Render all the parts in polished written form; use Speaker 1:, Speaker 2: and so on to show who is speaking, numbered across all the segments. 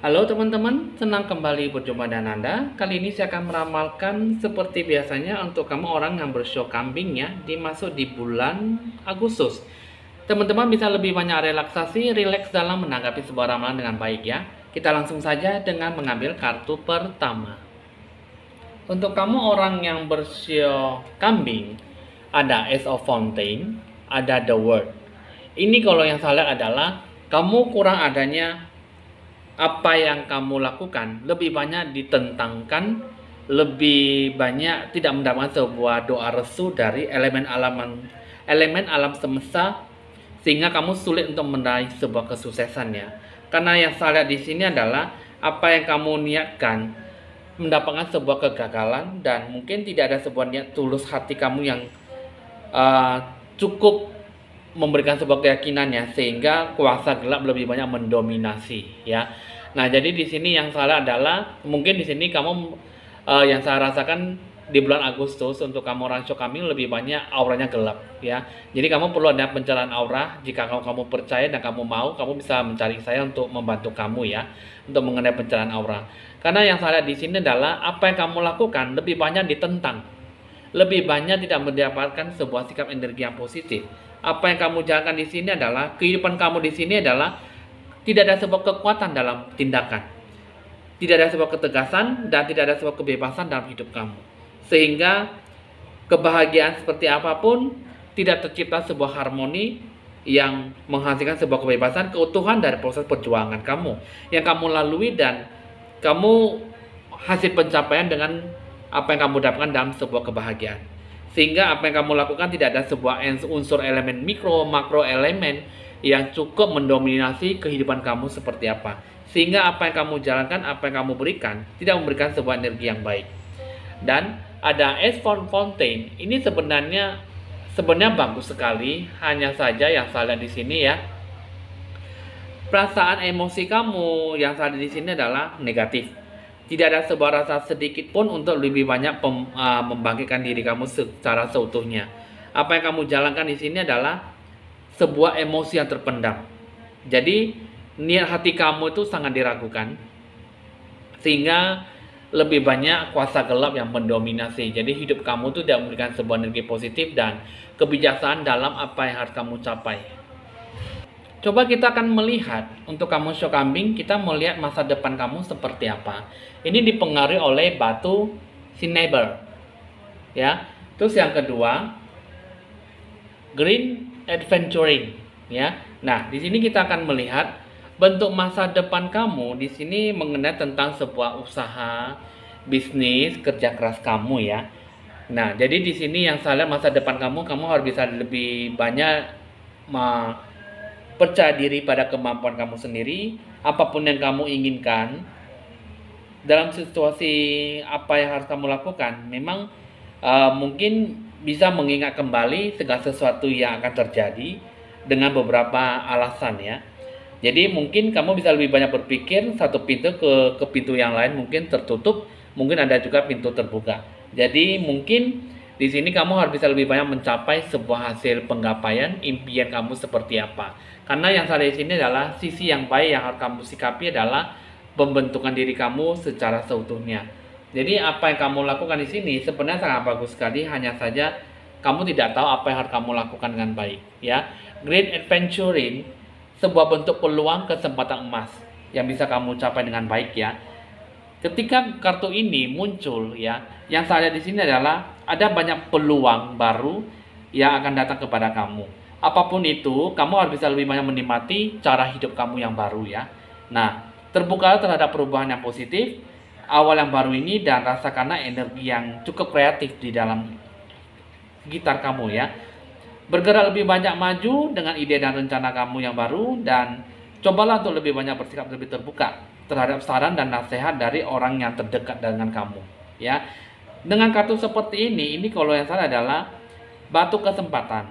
Speaker 1: Halo teman-teman, senang kembali berjumpa dengan Anda. Kali ini saya akan meramalkan seperti biasanya untuk kamu orang yang bersio kambing ya, dimasuk di bulan Agustus. Teman-teman bisa lebih banyak relaksasi, rileks dalam menanggapi sebuah ramalan dengan baik ya. Kita langsung saja dengan mengambil kartu pertama. Untuk kamu orang yang bersio kambing, ada Ace of Fountain, ada The World. Ini kalau yang saya lihat adalah kamu kurang adanya apa yang kamu lakukan lebih banyak ditentangkan, lebih banyak tidak mendapatkan sebuah doa restu dari elemen alam semesta, sehingga kamu sulit untuk meraih sebuah kesuksesan ya. Karena yang saya lihat di sini adalah apa yang kamu niatkan mendapatkan sebuah kegagalan, dan mungkin tidak ada sebuah niat tulus hati kamu yang uh, cukup memberikan sebuah keyakinan ya, sehingga kuasa gelap lebih banyak mendominasi ya. Nah, jadi di sini yang salah adalah mungkin di sini kamu yang saya rasakan di bulan Agustus untuk kamu orang kambing lebih banyak auranya gelap ya. Jadi kamu perlu ada pencerahan aura. Jika kamu percaya dan kamu mau, kamu bisa mencari saya untuk membantu kamu ya, untuk mengenai pencerahan aura. Karena yang saya lihat di sini adalah apa yang kamu lakukan lebih banyak ditentang, lebih banyak tidak mendapatkan sebuah sikap energi yang positif. Apa yang kamu jalankan di sini adalah kehidupan kamu di sini adalah tidak ada sebuah kekuatan dalam tindakan, tidak ada sebuah ketegasan, dan tidak ada sebuah kebebasan dalam hidup kamu. Sehingga kebahagiaan seperti apapun tidak tercipta sebuah harmoni yang menghasilkan sebuah kebebasan, keutuhan dari proses perjuangan kamu yang kamu lalui, dan kamu hasil pencapaian dengan apa yang kamu dapatkan dalam sebuah kebahagiaan. Sehingga apa yang kamu lakukan tidak ada sebuah unsur elemen mikro, makro elemen yang cukup mendominasi kehidupan kamu seperti apa. Sehingga apa yang kamu jalankan, apa yang kamu berikan, tidak memberikan sebuah energi yang baik. Dan ada Ace Fountain, ini sebenarnya bagus sekali, hanya saja yang saya lihat di sini ya, perasaan emosi kamu yang saya lihat di sini adalah negatif. Tidak ada sebuah rasa sedikit pun untuk lebih banyak membangkitkan diri kamu secara seutuhnya. Apa yang kamu jalankan di sini adalah sebuah emosi yang terpendam. Jadi niat hati kamu itu sangat diragukan, sehingga lebih banyak kuasa gelap yang mendominasi. Jadi hidup kamu itu tidak memberikan sebuah energi positif dan kebijaksanaan dalam apa yang harus kamu capai. Coba kita akan melihat untuk kamu show kambing, kita melihat masa depan kamu seperti apa. Ini dipengaruhi oleh batu Cinnabar. Ya. Terus yang kedua, Green Adventuring, ya. Nah, di sini kita akan melihat bentuk masa depan kamu di sini mengenai tentang sebuah usaha, bisnis, kerja keras kamu ya. Nah, jadi di sini yang saya lihat masa depan kamu harus bisa lebih banyak percaya diri pada kemampuan kamu sendiri, apapun yang kamu inginkan, dalam situasi apa yang harus kamu lakukan, memang mungkin bisa mengingat kembali segala sesuatu yang akan terjadi dengan beberapa alasan ya. Jadi mungkin kamu bisa lebih banyak berpikir satu pintu ke pintu yang lain mungkin tertutup, mungkin ada juga pintu terbuka. Jadi mungkin di sini kamu harus bisa lebih banyak mencapai sebuah hasil penggapaian impian kamu seperti apa. Karena yang saya lihat di sini adalah sisi yang baik yang harus kamu sikapi adalah pembentukan diri kamu secara seutuhnya. Jadi apa yang kamu lakukan di sini sebenarnya sangat bagus sekali, hanya saja kamu tidak tahu apa yang harus kamu lakukan dengan baik ya. Great Adventuring, sebuah bentuk peluang kesempatan emas yang bisa kamu capai dengan baik ya. Ketika kartu ini muncul ya, yang saya lihat di sini adalah ada banyak peluang baru yang akan datang kepada kamu. Apapun itu, kamu harus bisa lebih banyak menikmati cara hidup kamu yang baru ya. Nah, terbuka terhadap perubahan yang positif, awal yang baru ini, dan rasakanlah energi yang cukup kreatif di dalam sekitar kamu ya. Bergerak lebih banyak maju dengan ide dan rencana kamu yang baru, dan cobalah untuk lebih banyak bersikap lebih terbuka terhadap saran dan nasihat dari orang yang terdekat dengan kamu ya. Dengan kartu seperti ini kalau yang salah adalah batu kesempatan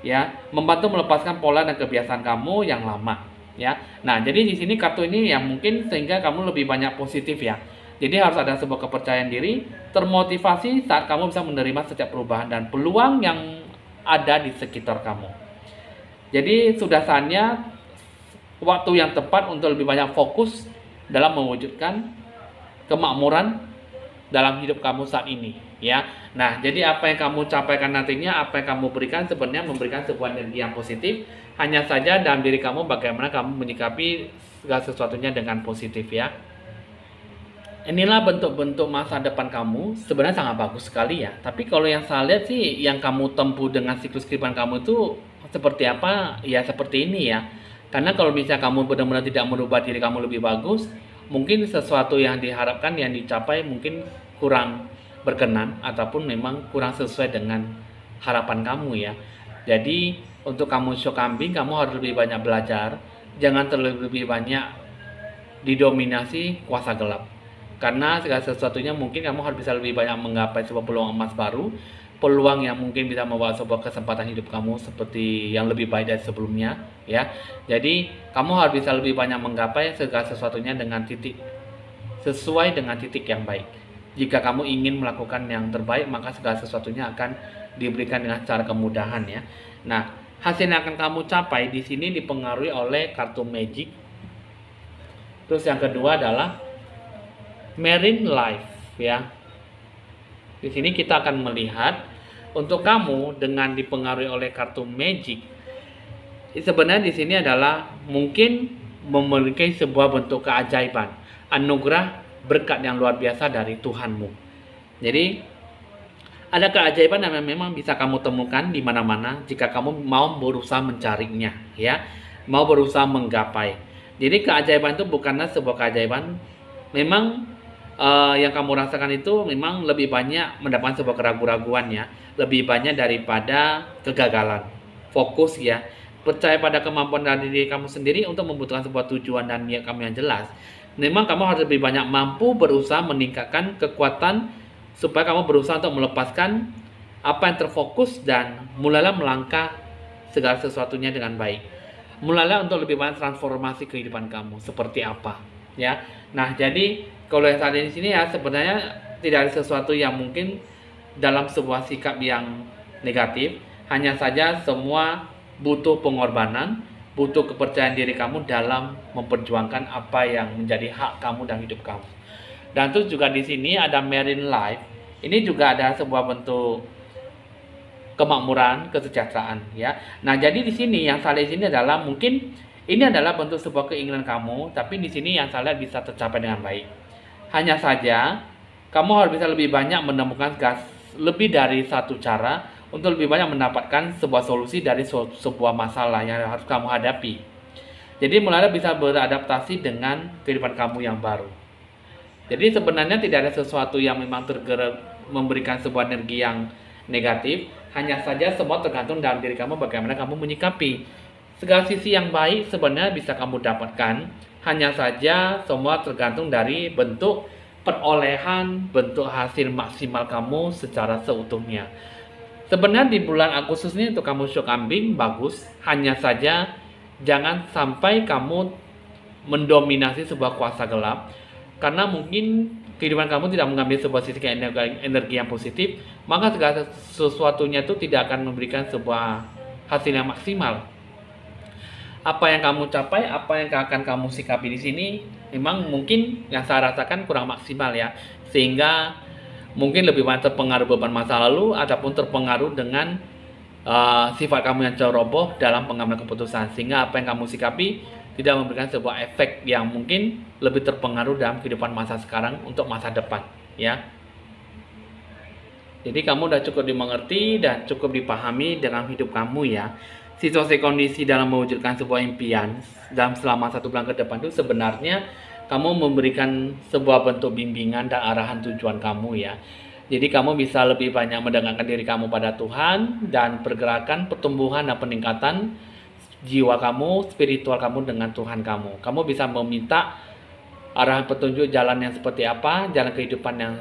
Speaker 1: ya, membantu melepaskan pola dan kebiasaan kamu yang lama ya. Nah, jadi di sini kartu ini yang mungkin sehingga kamu lebih banyak positif ya. Jadi harus ada sebuah kepercayaan diri, termotivasi saat kamu bisa menerima setiap perubahan dan peluang yang ada di sekitar kamu. Jadi sudah saatnya waktu yang tepat untuk lebih banyak fokus dalam mewujudkan kemakmuran dalam hidup kamu saat ini, ya. Nah, jadi apa yang kamu capaikan nantinya, apa yang kamu berikan sebenarnya memberikan sebuah energi yang positif. Hanya saja dalam diri kamu bagaimana kamu menyikapi segala sesuatunya dengan positif, ya. Inilah bentuk-bentuk masa depan kamu, sebenarnya sangat bagus sekali ya. Tapi kalau yang saya lihat sih, yang kamu tempuh dengan siklus kehidupan kamu itu seperti apa? Ya seperti ini ya. Karena kalau misalnya kamu benar-benar tidak merubah diri kamu lebih bagus, mungkin sesuatu yang diharapkan, yang dicapai mungkin kurang berkenan ataupun memang kurang sesuai dengan harapan kamu ya. Jadi untuk kamu show kambing, kamu harus lebih banyak belajar, jangan terlalu lebih banyak didominasi kuasa gelap. Karena segala sesuatunya mungkin kamu harus bisa lebih banyak menggapai sebuah peluang emas baru, peluang yang mungkin bisa membawa sebuah kesempatan hidup kamu seperti yang lebih baik dari sebelumnya ya. Jadi kamu harus bisa lebih banyak menggapai segala sesuatunya dengan titik sesuai dengan titik yang baik. Jika kamu ingin melakukan yang terbaik, maka segala sesuatunya akan diberikan dengan cara kemudahan ya. Nah, hasil yang akan kamu capai di sini dipengaruhi oleh kartu magic. Terus yang kedua adalah marine life ya. Di sini kita akan melihat untuk kamu dengan dipengaruhi oleh kartu magic. Sebenarnya di sini adalah mungkin memiliki sebuah bentuk keajaiban, anugerah berkat yang luar biasa dari Tuhanmu. Jadi ada keajaiban yang memang bisa kamu temukan di mana-mana jika kamu mau berusaha mencarinya, ya, mau berusaha menggapai. Jadi keajaiban itu bukanlah sebuah keajaiban, memang yang kamu rasakan itu memang lebih banyak mendapatkan sebuah keraguan-raguan ya, lebih banyak daripada kegagalan. Fokus ya, percaya pada kemampuan dari diri kamu sendiri untuk membutuhkan sebuah tujuan dan niat kamu yang jelas. Memang kamu harus lebih banyak mampu berusaha meningkatkan kekuatan supaya kamu berusaha untuk melepaskan apa yang terfokus dan mulailah melangkah segala sesuatunya dengan baik. Mulailah untuk lebih banyak transformasi kehidupan kamu seperti apa, ya. Nah, jadi kalau yang saat ini sini ya sebenarnya tidak ada sesuatu yang mungkin dalam sebuah sikap yang negatif, hanya saja semua butuh pengorbanan, butuh kepercayaan diri kamu dalam memperjuangkan apa yang menjadi hak kamu dan hidup kamu. Dan terus juga di sini ada marine life. Ini juga ada sebuah bentuk kemakmuran, kesejahteraan ya. Nah, jadi di sini yang saya lihat ini adalah mungkin ini adalah bentuk sebuah keinginan kamu, tapi di sini yang saya lihat bisa tercapai dengan baik. Hanya saja kamu harus bisa lebih banyak menemukan lebih dari satu cara untuk lebih banyak mendapatkan sebuah solusi dari sebuah masalah yang harus kamu hadapi. Jadi mulai bisa beradaptasi dengan kehidupan kamu yang baru. Jadi sebenarnya tidak ada sesuatu yang memang tergerak memberikan sebuah energi yang negatif. Hanya saja semua tergantung dalam diri kamu bagaimana kamu menyikapi. Segala sisi yang baik sebenarnya bisa kamu dapatkan. Hanya saja semua tergantung dari bentuk perolehan, bentuk hasil maksimal kamu secara seutuhnya. Sebenarnya di bulan Agustus ini untuk kamu show kambing bagus, hanya saja jangan sampai kamu mendominasi sebuah kuasa gelap, karena mungkin kehidupan kamu tidak mengambil sebuah sisi energi yang positif, maka segala sesuatunya itu tidak akan memberikan sebuah hasil yang maksimal. Apa yang kamu capai, apa yang akan kamu sikapi di sini, memang mungkin yang saya rasakan kurang maksimal ya, sehingga mungkin lebih banyak terpengaruh beban masa lalu ataupun terpengaruh dengan sifat kamu yang ceroboh dalam pengambilan keputusan, sehingga apa yang kamu sikapi tidak memberikan sebuah efek yang mungkin lebih terpengaruh dalam kehidupan masa sekarang untuk masa depan ya. Jadi kamu udah cukup dimengerti dan cukup dipahami dalam hidup kamu ya. Situasi kondisi dalam mewujudkan sebuah impian dalam selama 1 bulan ke depan itu sebenarnya kamu memberikan sebuah bentuk bimbingan dan arahan tujuan kamu ya. Jadi kamu bisa lebih banyak mendengarkan diri kamu pada Tuhan dan pergerakan pertumbuhan dan peningkatan jiwa kamu, spiritual kamu dengan Tuhan kamu. Kamu bisa meminta arahan petunjuk jalan yang seperti apa, jalan kehidupan yang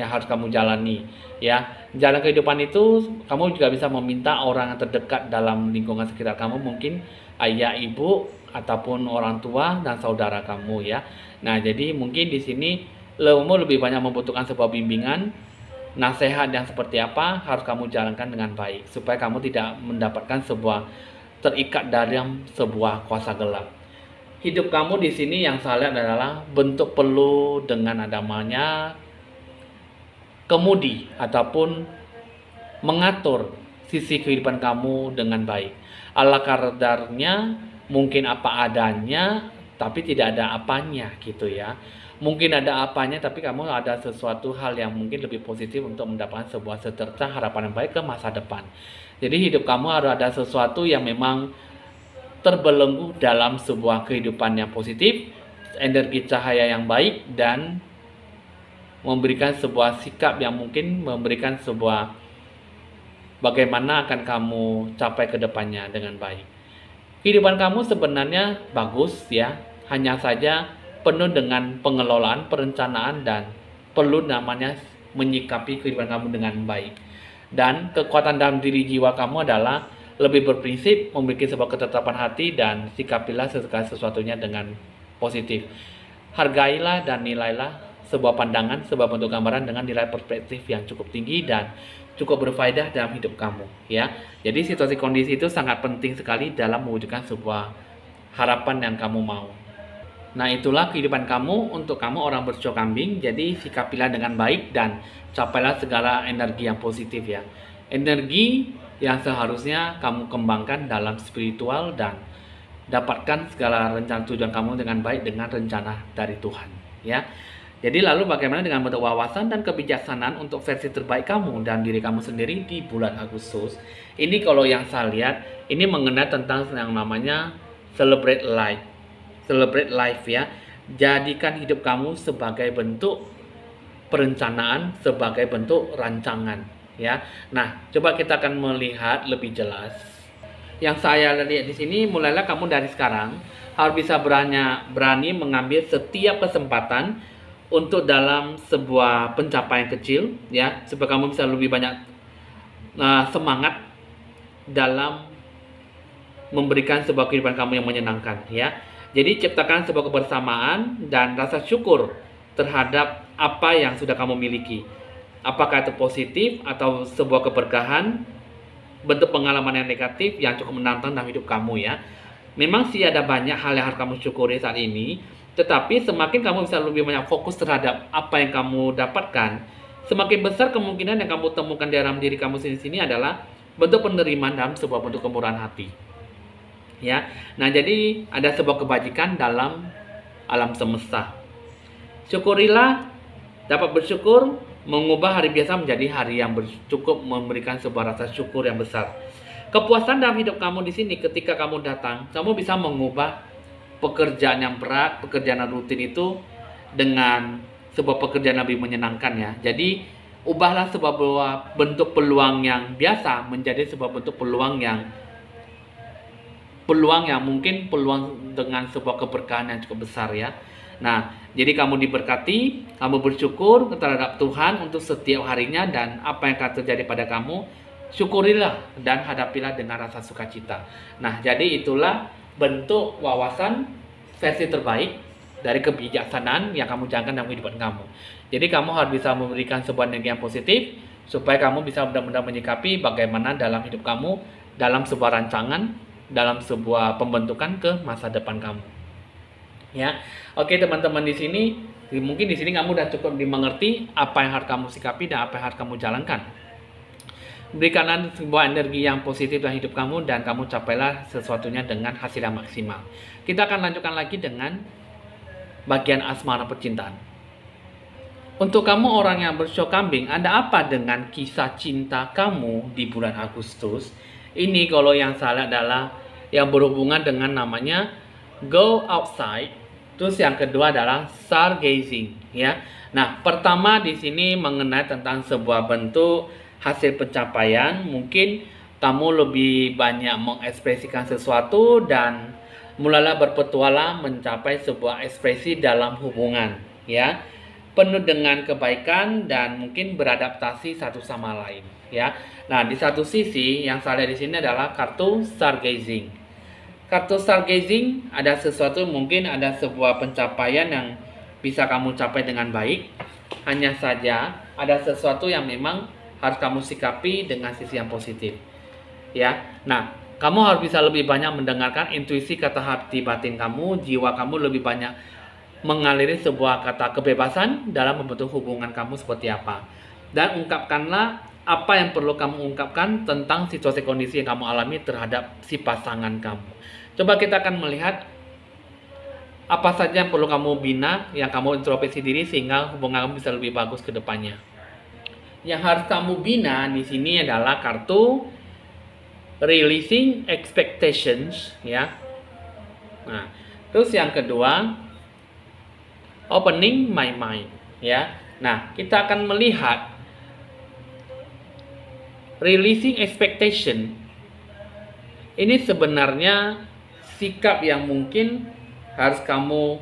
Speaker 1: harus kamu jalani ya. Jalan kehidupan itu kamu juga bisa meminta orang yang terdekat dalam lingkungan sekitar kamu, mungkin ayah, ibu, ataupun orang tua dan saudara kamu ya. Nah, jadi mungkin di sini kamu lebih banyak membutuhkan sebuah bimbingan, nasihat yang seperti apa harus kamu jalankan dengan baik supaya kamu tidak mendapatkan sebuah terikat dalam sebuah kuasa gelap. hidup kamu di sini yang saya lihat adalah bentuk peluh dengan adamanya kemudi ataupun mengatur sisi kehidupan kamu dengan baik. Ala kadarnya mungkin apa adanya tapi tidak ada apanya gitu ya. Mungkin ada apanya tapi kamu ada sesuatu hal yang mungkin lebih positif untuk mendapatkan sebuah secerca harapan yang baik ke masa depan. Jadi hidup kamu harus ada sesuatu yang memang terbelenggu dalam sebuah kehidupan yang positif, energi cahaya yang baik, dan memberikan sebuah sikap yang mungkin memberikan sebuah bagaimana akan kamu capai ke depannya dengan baik. Kehidupan kamu sebenarnya bagus ya, hanya saja penuh dengan pengelolaan, perencanaan, dan perlu namanya menyikapi kehidupan kamu dengan baik. Dan kekuatan dalam diri jiwa kamu adalah lebih berprinsip, memiliki sebuah ketetapan hati, dan sikapilah segala sesuatunya dengan positif. Hargailah dan nilailah sebuah pandangan, sebuah bentuk gambaran dengan nilai perspektif yang cukup tinggi dan cukup berfaedah dalam hidup kamu ya. Jadi situasi kondisi itu sangat penting sekali dalam mewujudkan sebuah harapan yang kamu mau. Nah, itulah kehidupan kamu untuk kamu orang bersio kambing. Jadi sikapilah dengan baik dan capailah segala energi yang positif ya. Energi yang seharusnya kamu kembangkan dalam spiritual dan dapatkan segala rencana tujuan kamu dengan baik dengan rencana dari Tuhan ya. Jadi lalu bagaimana dengan bentuk wawasan dan kebijaksanaan untuk versi terbaik kamu dan diri kamu sendiri di bulan Agustus? Ini kalau yang saya lihat ini mengenai tentang yang namanya celebrate life. Celebrate life ya. Jadikan hidup kamu sebagai bentuk perencanaan, sebagai bentuk rancangan ya. Nah, coba kita akan melihat lebih jelas. Yang saya lihat di sini, mulailah kamu dari sekarang harus bisa berani mengambil setiap kesempatan untuk dalam sebuah pencapaian kecil ya, supaya kamu bisa lebih banyak semangat dalam memberikan sebuah kehidupan kamu yang menyenangkan ya. Jadi ciptakan sebuah kebersamaan dan rasa syukur terhadap apa yang sudah kamu miliki. Apakah itu positif atau sebuah keberkahan, bentuk pengalaman yang negatif yang cukup menantang dalam hidup kamu ya. Memang sih ada banyak hal yang harus kamu syukuri saat ini, tetapi semakin kamu bisa lebih banyak fokus terhadap apa yang kamu dapatkan, semakin besar kemungkinan yang kamu temukan dalam diri kamu sini adalah bentuk penerimaan dalam sebuah bentuk kemurahan hati. Ya. Nah, jadi ada sebuah kebajikan dalam alam semesta. Syukurilah, dapat bersyukur, mengubah hari biasa menjadi hari yang cukup memberikan sebuah rasa syukur yang besar. Kepuasan dalam hidup kamu di sini ketika kamu datang, kamu bisa mengubah pekerjaan yang berat, pekerjaan yang rutin itu dengan sebuah pekerjaan yang lebih menyenangkan ya. Jadi ubahlah sebuah bentuk peluang yang biasa menjadi sebuah bentuk peluang yang mungkin peluang dengan sebuah keberkahan yang cukup besar ya. Nah, jadi kamu diberkati, kamu bersyukur terhadap Tuhan untuk setiap harinya, dan apa yang akan terjadi pada kamu, syukurilah dan hadapilah dengan rasa sukacita. Nah, jadi itulah bentuk wawasan versi terbaik dari kebijaksanaan yang kamu jalankan dalam kehidupan kamu. Jadi kamu harus bisa memberikan sebuah energi yang positif supaya kamu bisa benar-benar menyikapi bagaimana dalam hidup kamu, dalam sebuah rancangan, dalam sebuah pembentukan ke masa depan kamu. Ya. Oke, teman-teman di sini mungkin di sini kamu sudah cukup dimengerti apa yang harus kamu sikapi dan apa yang harus kamu jalankan. Berikanlah sebuah energi yang positif dalam hidup kamu dan kamu capailah sesuatunya dengan hasil yang maksimal. Kita akan lanjutkan lagi dengan bagian asmara percintaan. Untuk kamu orang yang bersio kambing, ada apa dengan kisah cinta kamu di bulan Agustus? Ini kalau yang salah adalah yang berhubungan dengan namanya go outside. Terus yang kedua adalah stargazing ya. Nah, pertama di sini mengenai tentang sebuah bentuk hasil pencapaian, mungkin kamu lebih banyak mengekspresikan sesuatu dan mulailah berpetualang mencapai sebuah ekspresi dalam hubungan ya, penuh dengan kebaikan dan mungkin beradaptasi satu sama lain ya. Nah, di satu sisi yang saya lihat di sini adalah kartu stargazing. Kartu stargazing ada sesuatu, mungkin ada sebuah pencapaian yang bisa kamu capai dengan baik. Hanya saja ada sesuatu yang memang harus kamu sikapi dengan sisi yang positif. Ya. Nah, Kamu harus bisa lebih banyak mendengarkan intuisi kata hati batin kamu, jiwa kamu lebih banyak mengaliri sebuah kata kebebasan dalam membentuk hubungan kamu seperti apa. Dan ungkapkanlah apa yang perlu kamu ungkapkan tentang situasi kondisi yang kamu alami terhadap si pasangan kamu. Coba kita akan melihat apa saja yang perlu kamu bina, yang kamu introspeksi diri sehingga hubungan kamu bisa lebih bagus ke depannya. Yang harus kamu bina di sini adalah kartu releasing expectations, ya. Nah, terus yang kedua, opening my mind, ya. Nah, kita akan melihat releasing expectation ini sebenarnya sikap yang mungkin harus kamu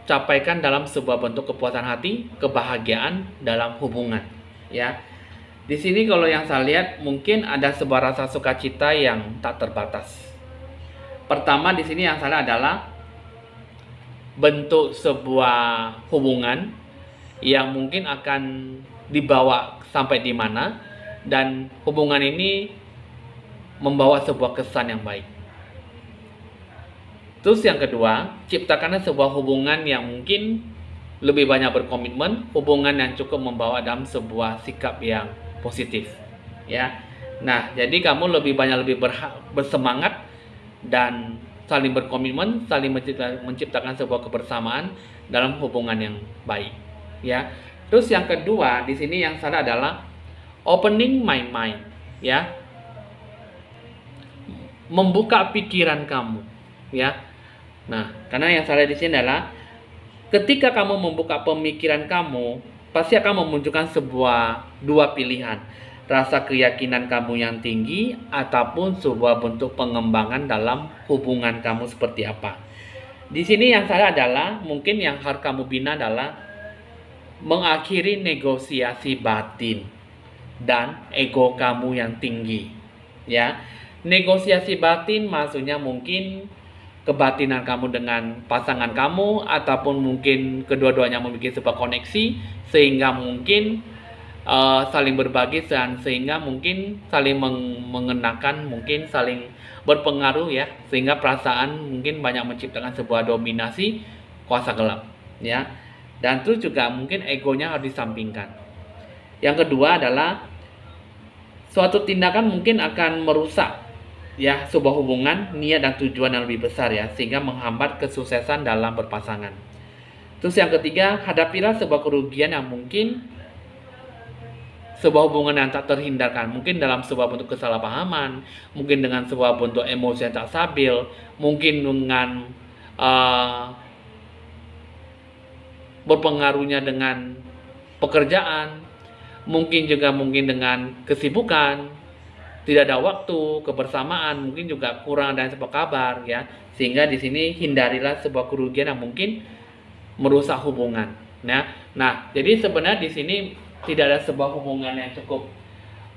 Speaker 1: capaikan dalam sebuah bentuk kepuasan hati, kebahagiaan dalam hubungan, ya. Di sini kalau yang saya lihat mungkin ada sebuah rasa sukacita yang tak terbatas. Pertama di sini yang saya lihat adalah bentuk sebuah hubungan yang mungkin akan dibawa sampai di mana, dan hubungan ini membawa sebuah kesan yang baik. Terus yang kedua, ciptakanlah sebuah hubungan yang mungkin lebih banyak berkomitmen, hubungan yang cukup membawa dalam sebuah sikap yang positif, ya. Nah, jadi kamu lebih banyak bersemangat dan saling berkomitmen, saling menciptakan sebuah kebersamaan dalam hubungan yang baik, ya. Terus yang kedua di sini yang salah adalah opening my mind, ya. Membuka pikiran kamu, ya. Nah, karena yang salah di sini adalah ketika kamu membuka pemikiran kamu, pasti akan memunculkan dua pilihan. Rasa keyakinan kamu yang tinggi ataupun sebuah bentuk pengembangan dalam hubungan kamu seperti apa. Di sini yang salah adalah mungkin yang harus kamu bina adalah mengakhiri negosiasi batin dan ego kamu yang tinggi, ya. Negosiasi batin maksudnya mungkin kebatinan kamu dengan pasangan kamu, ataupun mungkin kedua-duanya memiliki sebuah koneksi sehingga mungkin saling berbagi dan sehingga mungkin saling mengenakan, mungkin saling berpengaruh, ya, sehingga perasaan mungkin banyak menciptakan sebuah dominasi kuasa gelap, ya. Dan terus juga mungkin egonya harus disampingkan. Yang kedua adalah suatu tindakan mungkin akan merusak, ya, sebuah hubungan, niat dan tujuan yang lebih besar, ya, sehingga menghambat kesuksesan dalam berpasangan. Terus yang ketiga, hadapilah sebuah kerugian yang mungkin sebuah hubungan yang tak terhindarkan, mungkin dalam sebuah bentuk kesalahpahaman, mungkin dengan sebuah bentuk emosi yang tak stabil, mungkin dengan berpengaruhnya dengan pekerjaan, mungkin juga dengan kesibukan, tidak ada waktu, kebersamaan, mungkin juga kurang dan sebuah kabar, ya. Sehingga di sini hindarilah sebuah kerugian yang mungkin merusak hubungan, ya. Nah, jadi sebenarnya di sini tidak ada sebuah hubungan yang cukup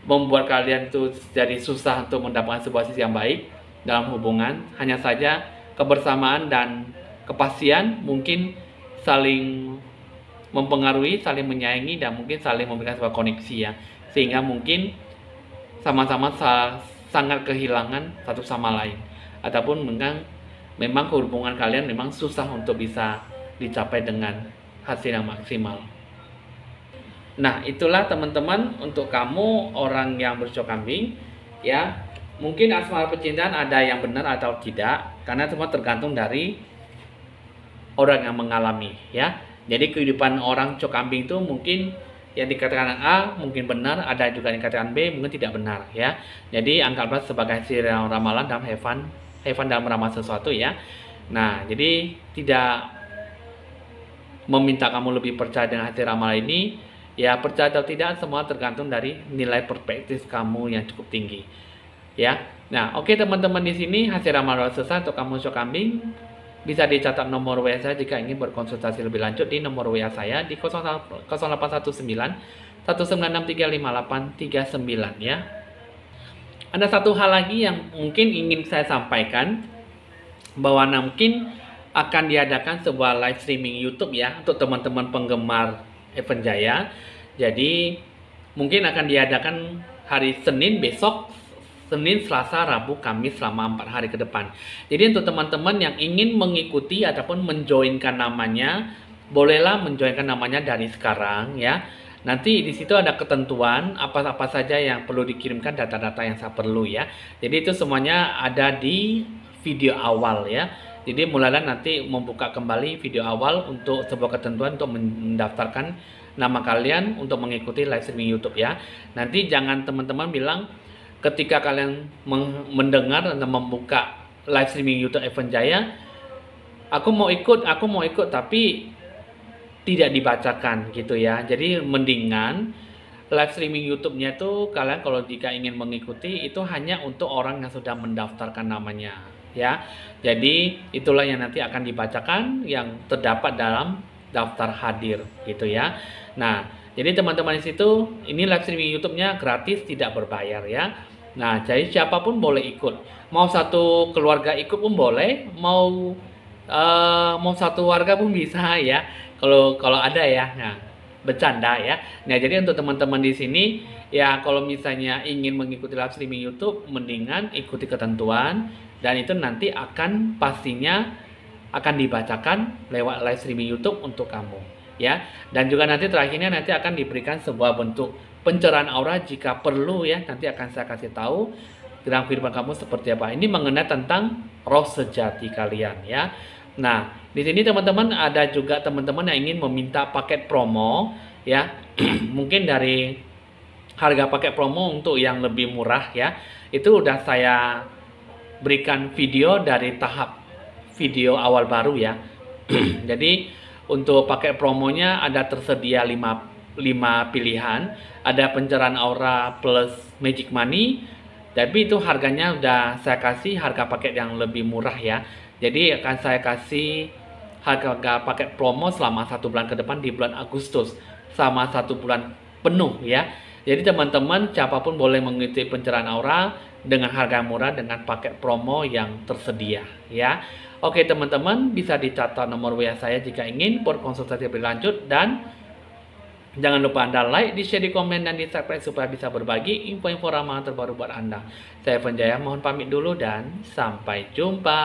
Speaker 1: membuat kalian itu jadi susah untuk mendapatkan sebuah sisi yang baik dalam hubungan. Hanya saja kebersamaan dan kepastian mungkin saling mempengaruhi, saling menyayangi, dan mungkin saling memberikan sebuah koneksi, ya. Sehingga mungkin sama-sama sangat kehilangan satu sama lain, ataupun memang hubungan kalian memang susah untuk bisa dicapai dengan hasil yang maksimal. Nah, itulah teman-teman untuk kamu orang yang bercocok kambing, ya. Mungkin asmara percintaan ada yang benar atau tidak, karena semua tergantung dari orang yang mengalami, ya. Jadi kehidupan orang cocok kambing itu mungkin yang dikatakan A mungkin benar, ada juga yang dikatakan B mungkin tidak benar, ya. Jadi anggaplah sebagai hasil ramalan dalam have fun dalam meramal sesuatu, ya. Nah, jadi tidak meminta kamu lebih percaya dengan hasil ramalan ini, ya. Percaya atau tidak semua tergantung dari nilai perspektif kamu yang cukup tinggi, ya. Nah, oke teman-teman, di sini hasil ramalan selesai untuk kamu cocok kambing. Bisa dicatat nomor WA saya jika ingin berkonsultasi lebih lanjut di nomor WA saya di 0819 196358839, ya. Ada satu hal lagi yang mungkin ingin saya sampaikan, bahwa mungkin akan diadakan sebuah live streaming YouTube, ya, untuk teman-teman penggemar Evan Jaya. Jadi mungkin akan diadakan hari Senin besok Senin, Selasa, Rabu, Kamis selama 4 hari ke depan. Jadi untuk teman-teman yang ingin mengikuti ataupun menjoinkan namanya, bolehlah menjoinkan namanya dari sekarang ya. Nanti di situ ada ketentuan apa-apa saja yang perlu dikirimkan, data-data yang saya perlu ya. Jadi itu semuanya ada di video awal ya. Jadi mulailah nanti membuka kembali video awal untuk sebuah ketentuan untuk mendaftarkan nama kalian untuk mengikuti live streaming YouTube ya. Nanti jangan teman-teman bilang ketika kalian mendengar dan membuka live streaming YouTube Evan Jaya, aku mau ikut tapi tidak dibacakan gitu ya. Jadi mendingan live streaming YouTube-nya itu kalian kalau jika ingin mengikuti itu hanya untuk orang yang sudah mendaftarkan namanya ya. Jadi itulah yang nanti akan dibacakan yang terdapat dalam daftar hadir gitu ya. Nah, jadi teman-teman di situ ini live streaming YouTube-nya gratis, tidak berbayar ya. Nah, jadi siapapun boleh ikut. Mau satu keluarga ikut pun boleh, mau satu warga pun bisa ya. Kalau ada ya. Nah, bercanda ya. Nah, jadi untuk teman-teman di sini ya kalau misalnya ingin mengikuti live streaming YouTube, mendingan ikuti ketentuan dan itu nanti pastinya akan dibacakan lewat live streaming YouTube untuk kamu ya. Dan juga nanti terakhirnya nanti akan diberikan sebuah bentuk pencerahan aura jika perlu ya. Nanti akan saya kasih tahu dalam kehidupan kamu seperti apa. Ini mengenai tentang roh sejati kalian ya. Nah, di sini teman-teman ada juga teman-teman yang ingin meminta paket promo ya. Mungkin dari harga paket promo untuk yang lebih murah ya. Itu udah saya berikan video dari tahap video awal baru ya. Jadi untuk paket promonya ada tersedia 5 pilihan. Ada pencerahan aura plus magic money. Tapi itu harganya udah saya kasih harga paket yang lebih murah ya. Jadi akan saya kasih harga paket promo selama 1 bulan ke depan di bulan Agustus. Sama 1 bulan penuh ya. Jadi teman-teman siapapun boleh mengikuti pencerahan aura dengan harga murah dengan paket promo yang tersedia ya. Oke teman-teman, bisa dicatat nomor WA saya jika ingin berkonsultasi lebih lanjut dan jangan lupa Anda like, di share, di komen, dan di subscribe supaya bisa berbagi info-info ramalan terbaru buat Anda. Saya Evan Jaya, mohon pamit dulu dan sampai jumpa.